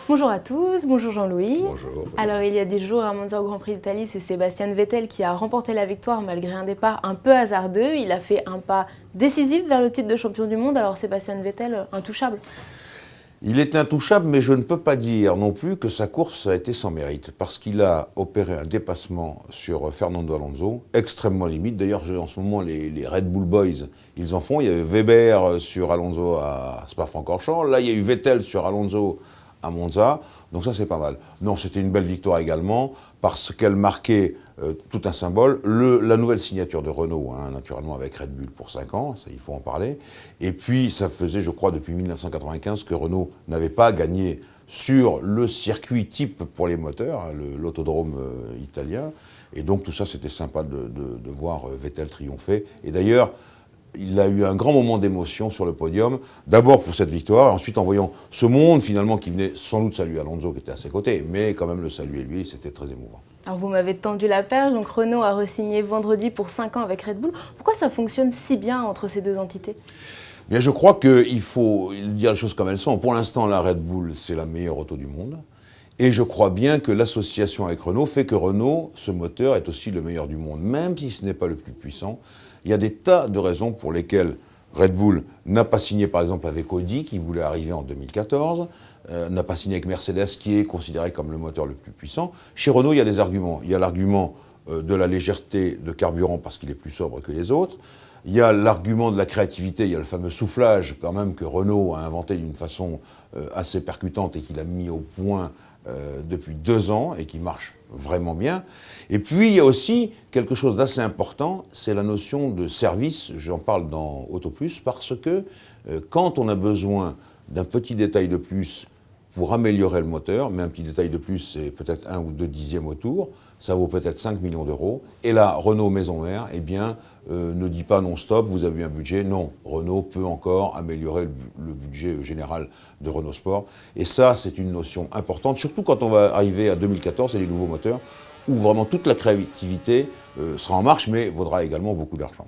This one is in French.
Bonjour à tous, bonjour Jean-Louis. Bonjour. Alors il y a 10 jours à Monza au Grand Prix d'Italie, c'est Sébastien Vettel qui a remporté la victoire malgré un départ un peu hasardeux. Il a fait un pas décisif vers le titre de champion du monde. Alors Sébastien Vettel, intouchable. Il est intouchable, mais je ne peux pas dire non plus que sa course a été sans mérite, parce qu'il a opéré un dépassement sur Fernando Alonso, extrêmement limite. D'ailleurs, en ce moment, les Red Bull Boys, ils en font. Il y avait Weber sur Alonso à Spa-Francorchamps. Là, il y a eu Vettel sur Alonso à Monza, donc ça c'est pas mal. Non, c'était une belle victoire également, parce qu'elle marquait tout un symbole, la nouvelle signature de Renault, naturellement avec Red Bull pour 5 ans, ça, il faut en parler, et puis ça faisait, je crois, depuis 1995 que Renault n'avait pas gagné sur le circuit type pour les moteurs, l'autodrome italien, et donc tout ça c'était sympa de voir Vettel triompher, et d'ailleurs, il a eu un grand moment d'émotion sur le podium, d'abord pour cette victoire, ensuite en voyant ce monde finalement qui venait sans doute saluer Alonso qui était à ses côtés, mais quand même le saluer lui, c'était très émouvant. Alors vous m'avez tendu la perche, donc Renault a re-signé vendredi pour 5 ans avec Red Bull. Pourquoi ça fonctionne si bien entre ces deux entités ? Bien, je crois qu'il faut dire les choses comme elles sont. Pour l'instant, la Red Bull, c'est la meilleure auto du monde. Et je crois bien que l'association avec Renault fait que Renault, ce moteur, est aussi le meilleur du monde, même si ce n'est pas le plus puissant. Il y a des tas de raisons pour lesquelles Red Bull n'a pas signé, par exemple, avec Audi, qui voulait arriver en 2014, n'a pas signé avec Mercedes, qui est considéré comme le moteur le plus puissant. Chez Renault, il y a des arguments. Il y a l'argument de la légèreté de carburant, parce qu'il est plus sobre que les autres. Il y a l'argument de la créativité, il y a le fameux soufflage, quand même, que Renault a inventé d'une façon assez percutante et qu'il a mis au point depuis 2 ans et qui marche vraiment bien. Et puis il y a aussi quelque chose d'assez important, c'est la notion de service, j'en parle dans AutoPlus, parce que quand on a besoin d'un petit détail de plus pour améliorer le moteur, mais un petit détail de plus, c'est peut-être 1 ou 2 dixièmes au tour, ça vaut peut-être 5 millions d'euros. Et là, Renault Maison Mère, eh bien, ne dit pas non stop, vous avez un budget. Non, Renault peut encore améliorer le budget général de Renault Sport. Et ça, c'est une notion importante, surtout quand on va arriver à 2014 et les nouveaux moteurs, où vraiment toute la créativité sera en marche, mais vaudra également beaucoup d'argent.